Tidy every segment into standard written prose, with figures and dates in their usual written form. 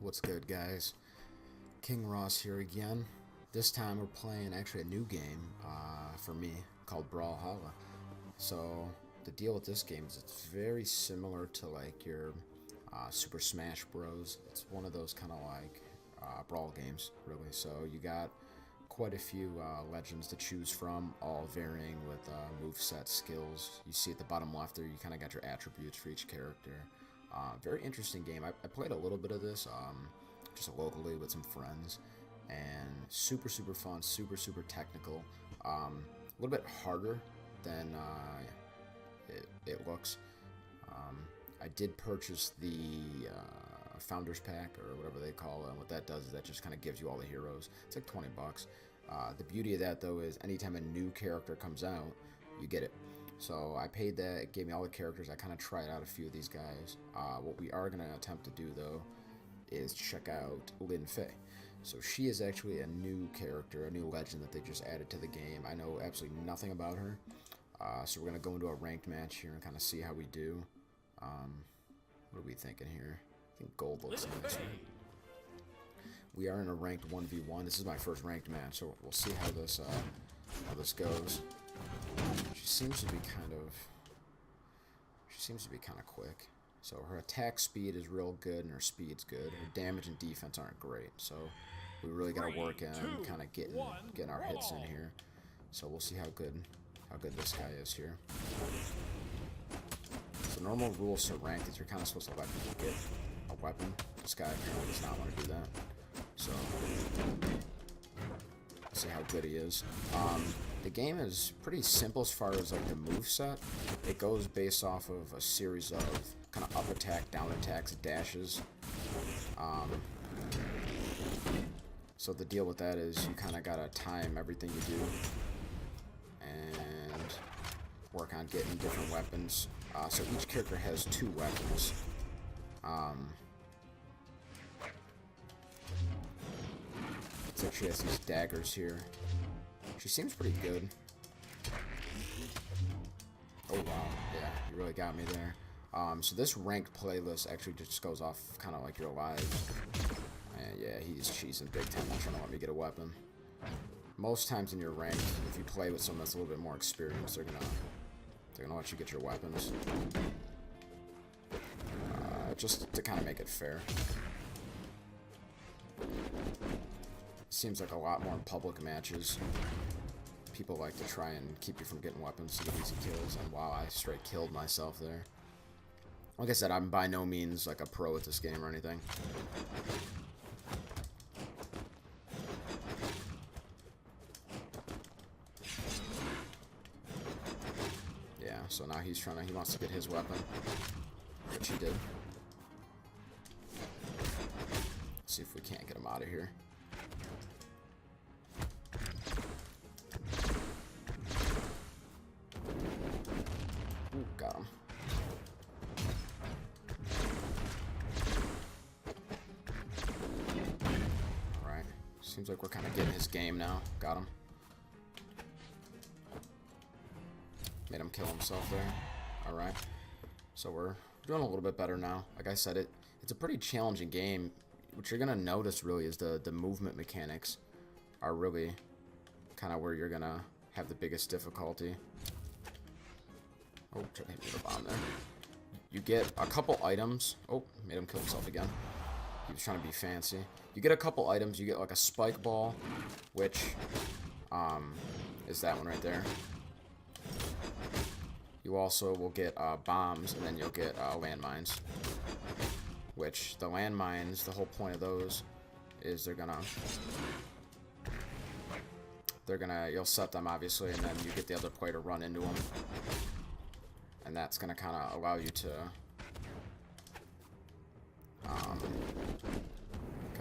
What's good, guys? King Ross here again. This time we're playing actually a new game for me called Brawlhalla. So the deal with this game is it's very similar to like your Super Smash Bros. It's one of those kind of like brawl games, really. So you got quite a few legends to choose from, all varying with moveset skills. You see at the bottom left there, you kind of got your attributes for each character. Very interesting game. I played a little bit of this just locally with some friends, and super fun, super technical. A little bit harder than it looks. I did purchase the Founders Pack, or whatever they call it, and what that does is that just kind of gives you all the heroes. It's like 20 bucks. The beauty of that, though, is anytime a new character comes out, you get it. So I paid that, it gave me all the characters. I kind of tried out a few of these guys. What we are going to attempt to do, though, is check out Lin Fei. So she is actually a new character, a new legend that they just added to the game. I know absolutely nothing about her. So we're going to go into a ranked match here and kind of see how we do. What are we thinking here? I think gold looks nice. We are in a ranked 1v1. This is my first ranked match, so we'll see how this goes. She seems to be kind of quick. So her attack speed is real good, and her speed's good. Her damage and defense aren't great, so we really got to work on kind of getting our hits in here. So we'll see how good this guy is here. So normal rules to rank is you're kind of supposed to let people get a weapon. This guy apparently does not want to do that. So let's see how good he is. The game is pretty simple as far as like the moveset. It goes based off of a series of kind of up attack, down attacks, dashes. So the deal with that is you kind of gotta time everything you do and work on getting different weapons. So each character has 2 weapons. Looks like she has these daggers here. She seems pretty good. Oh wow, yeah, you really got me there. So this ranked playlist actually just goes off kind of like your lives. And yeah, he's cheesing big time, not trying to let me get a weapon. Most times in your rank, if you play with someone that's a little bit more experienced, they're gonna let you get your weapons. Just to kind of make it fair. Seems like a lot more in public matches. People like to try and keep you from getting weapons to get easy kills, and wow, I straight killed myself there. Like I said, I'm by no means like a pro at this game or anything. Yeah, so now he wants to get his weapon, which he did. Let's see if we can't get him out of here. Ooh, got him. Alright. Seems like we're kind of getting his game now. Got him. Made him kill himself there. Alright. So we're doing a little bit better now. Like I said, it's a pretty challenging game. What you're going to notice really is the movement mechanics are really kind of where you're going to have the biggest difficulty. Oh, tried to hit me with a bomb there. You get a couple items. Oh, made him kill himself again. He was trying to be fancy. You get a couple items. You get like a spike ball, which is that one right there. You also will get bombs, and then you'll get landmines. Which the landmines, the whole point of those is you'll set them obviously, and then you get the other player to run into them. And that's going to kind of allow you to kind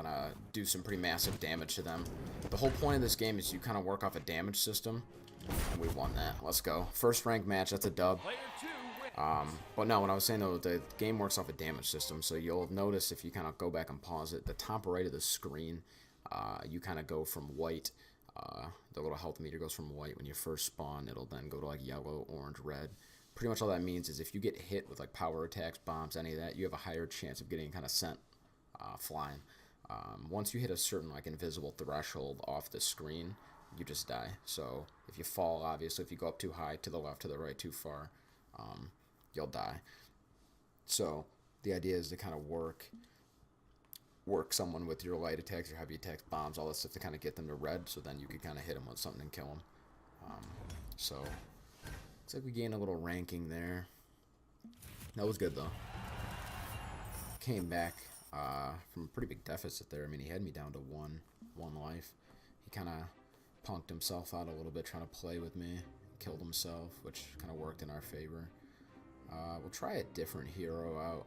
of do some pretty massive damage to them. The whole point of this game is you kind of work off a damage system, and we won that. Let's go. First ranked match, that's a dub. But no, what I was saying though, the game works off a damage system, so you'll notice if you kind of go back and pause it, the top right of the screen, you kind of go from white. The little health meter goes from white when you first spawn. It'll then go to like yellow, orange, red. Pretty much all that means is if you get hit with like power attacks, bombs, any of that, you have a higher chance of getting kind of sent flying. Once you hit a certain like invisible threshold off the screen, you just die. So if you fall, obviously, if you go up too high, to the left, to the right, too far, you'll die. So the idea is to kind of work someone with your light attacks, your heavy attacks, bombs, all that stuff to kind of get them to red, so then you can kind of hit them with something and kill them. So looks like we gained a little ranking there. That was good though. Came back from a pretty big deficit there. I mean, he had me down to one life. He kind of punked himself out a little bit trying to play with me, killed himself, which kind of worked in our favor. We'll try a different hero out.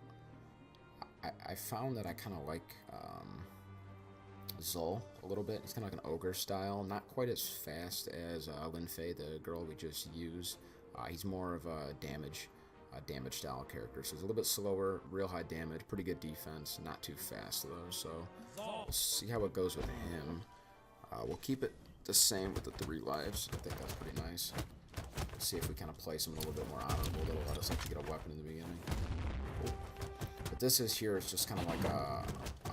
I found that I kind of like Zul a little bit. He's kind of like an ogre style, not quite as fast as Lin Fei, the girl we just used. He's more of a damage style character, so he's a little bit slower, real high damage, pretty good defense, not too fast though. So we'll see how it goes with him. We'll keep it the same with the 3 lives. I think that's pretty nice. Let's see if we kind of place him a little bit more honorable. That'll let us actually get a weapon in the beginning. Cool. What this is here is just kind of like a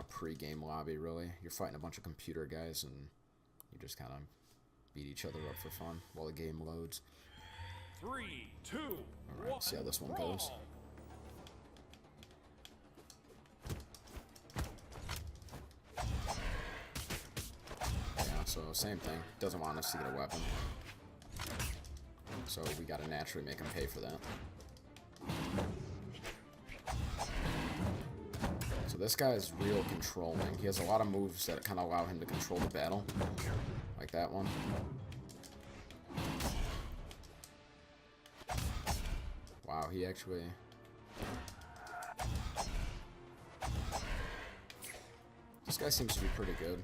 pre-game lobby, really. You're fighting a bunch of computer guys, and you just kind of beat each other up for fun while the game loads. 3, 2, Alright, see how this one goes. Yeah, so same thing. Doesn't want us to get a weapon. So we gotta naturally make him pay for that. So this guy is real controlling. He has a lot of moves that kind of allow him to control the battle. Like that one. Wow, he actually... This guy seems to be pretty good.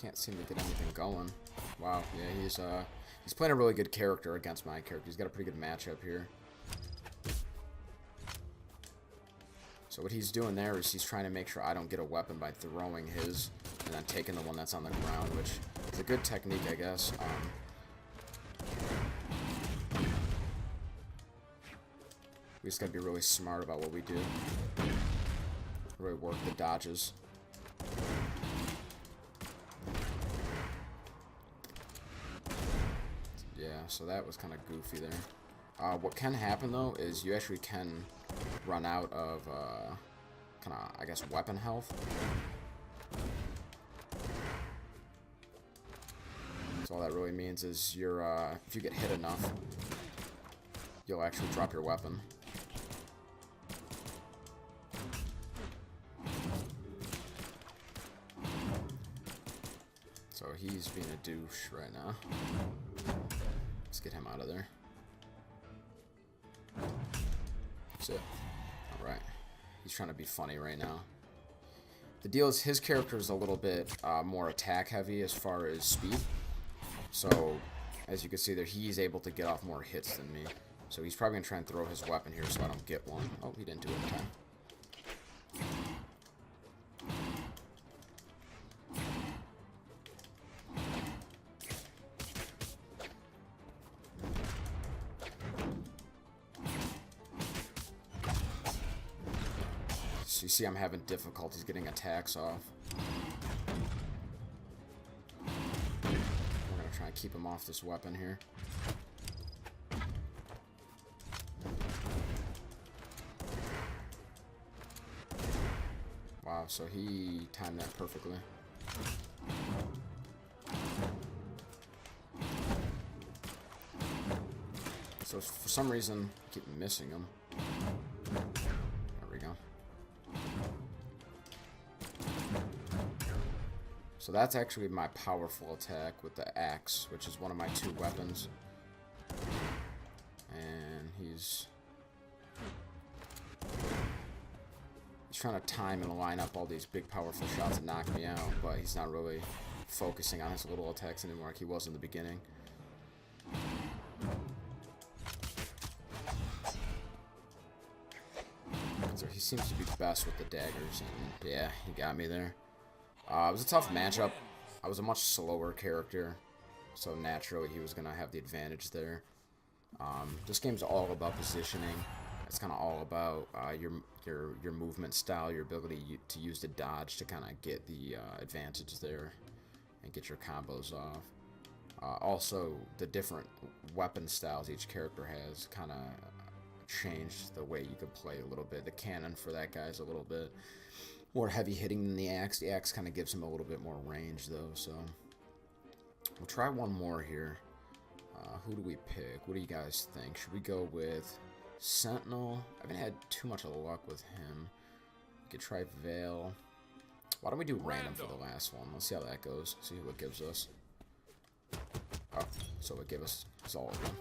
Can't seem to get anything going. Wow, yeah, he's playing a really good character against my character. He's got a pretty good matchup here. So what he's doing there is he's trying to make sure I don't get a weapon by throwing his and then taking the one that's on the ground, which is a good technique, I guess. We just gotta be really smart about what we do. Really work the dodges. Yeah, so that was kind of goofy there. What can happen though is you actually can run out of kind of, I guess, weapon health. So all that really means is you're if you get hit enough, you'll actually drop your weapon. So he's being a douche right now. Let's get him out of there. That's it. Alright. He's trying to be funny right now. The deal is his character is a little bit more attack heavy as far as speed. So, as you can see there, he's able to get off more hits than me. So he's probably going to try and throw his weapon here so I don't get one. Oh, he didn't do it in time. So you see I'm having difficulties getting attacks off. We're going to try and keep him off this weapon here. Wow, so he timed that perfectly. So for some reason, I keep missing him. There we go. So that's actually my powerful attack with the axe, which is one of my 2 weapons. And he's trying to time and line up all these big powerful shots and knock me out, but he's not really focusing on his little attacks anymore like he was in the beginning. So he seems to be best with the daggers, and yeah, he got me there. It was a tough matchup. I was a much slower character, so naturally he was going to have the advantage there. This game's all about positioning It's kind of all about your movement style, your ability to use the dodge to kind of get the advantage there and get your combos off. Also, the different weapon styles each character has kind of changed the way you can play a little bit. The cannon for that guy is a little bit more heavy hitting than the axe. The axe kind of gives him a little bit more range though, so we'll try one more here. Who do we pick? What do you guys think? Should we go with Sentinel? I haven't had too much of luck with him. We could try Veil. Why don't we do random for the last one? Let's see how that goes. See what it gives us. Oh, so it gave us all of them.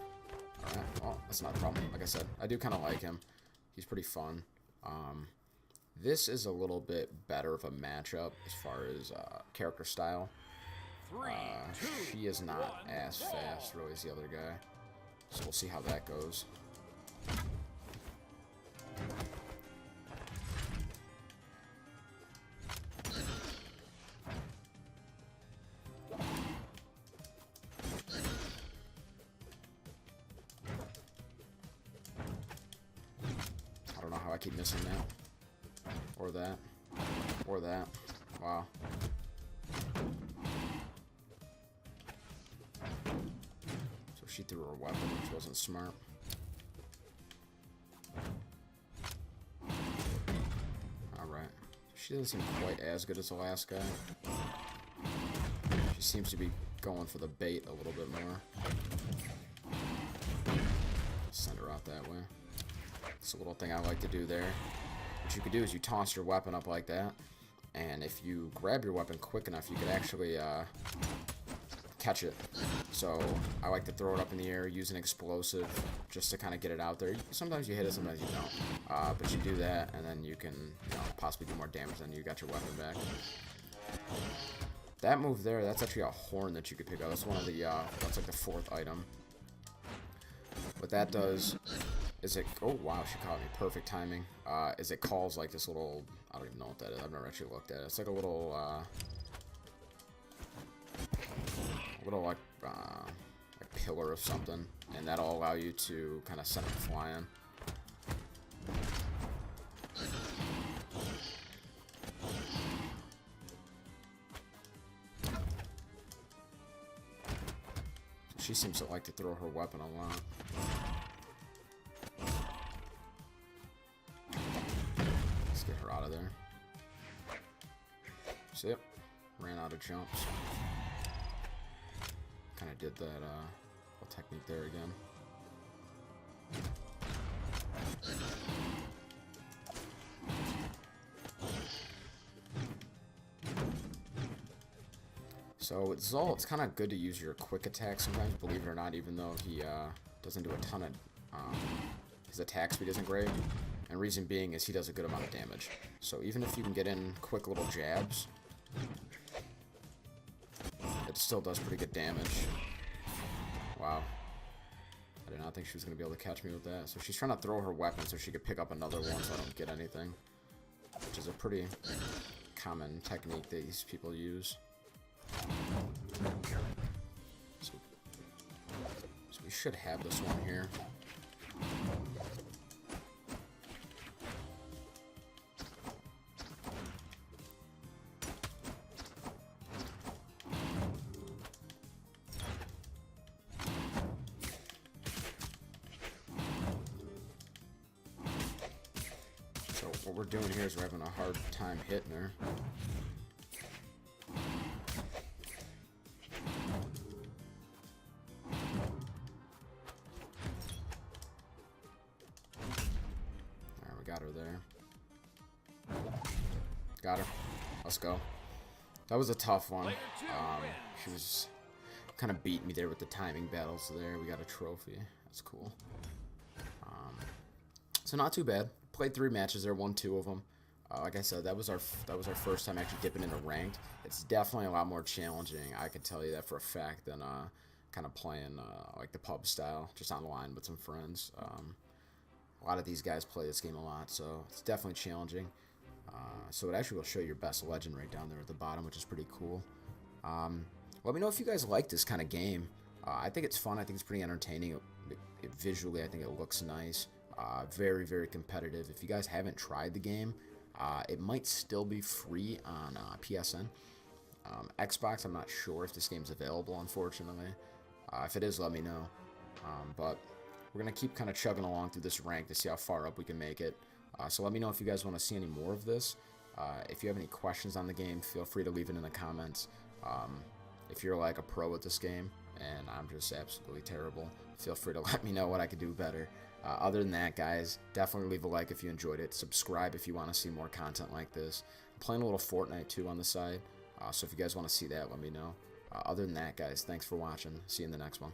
Alright, well, that's not a problem. Like I said, I do kind of like him. He's pretty fun. This is a little bit better of a matchup as far as character style. She is not as fast, really, as the other guy. So we'll see how that goes. I don't know how I keep missing that. Or that. Or that. Wow. So she threw her weapon, which wasn't smart. Alright. She doesn't seem quite as good as the last guy. She seems to be going for the bait a little bit more. Send her out that way. It's a little thing I like to do there. What you could do is you toss your weapon up like that, and if you grab your weapon quick enough, you could actually catch it. So I like to throw it up in the air, use an explosive just to kind of get it out there. Sometimes you hit it, sometimes you don't. But you do that, and then you can possibly do more damage than you got your weapon back. That move there, that's actually a horn that you could pick up. That's one of the, that's like the 4th item. What that does is it, oh wow, she caught me, perfect timing, is it calls like this little, I don't even know what that is, I've never actually looked at it. It's like a little, like pillar of something, and that'll allow you to kind of send it flying. She seems to like to throw her weapon a lot. Let's get her out of there. See it? Ran out of jumps. Kind of did that little technique there again. So with Zol, it's kind of good to use your quick attack sometimes, believe it or not, even though he doesn't do a ton of... his attack speed isn't great. And reason being is he does a good amount of damage. So even if you can get in quick little jabs, it still does pretty good damage. Wow. I did not think she was going to be able to catch me with that. So she's trying to throw her weapon so she could pick up another one so I don't get anything. Which is a pretty common technique that these people use. So we should have this one here. So what we're doing here is we're having a hard time hitting her. Got her there. Got her. Let's go. That was a tough one. She was kind of beating me there with the timing battles there. We got a trophy. That's cool. So not too bad. Played 3 matches there, won 2 of them. Like I said, that was our first time actually dipping into ranked. It's definitely a lot more challenging. I can tell you that for a fact than kind of playing like the pub style, just online with some friends. A lot of these guys play this game a lot, so it's definitely challenging. So it actually will show your best legend right down there at the bottom, which is pretty cool. Let me know if you guys like this kind of game. I think it's fun. I think it's pretty entertaining. Visually, I think it looks nice. Very, very competitive. If you guys haven't tried the game, it might still be free on PSN. Xbox, I'm not sure if this game's available, unfortunately. If it is, let me know. But we're going to keep kind of chugging along through this rank to see how far up we can make it. So let me know if you guys want to see any more of this. If you have any questions on the game, feel free to leave it in the comments. If you're like a pro at this game and I'm just absolutely terrible, feel free to let me know what I could do better. Other than that, guys, definitely leave a like if you enjoyed it. Subscribe if you want to see more content like this. I'm playing a little Fortnite too on the side, so if you guys want to see that, let me know. Other than that, guys, thanks for watching. See you in the next one.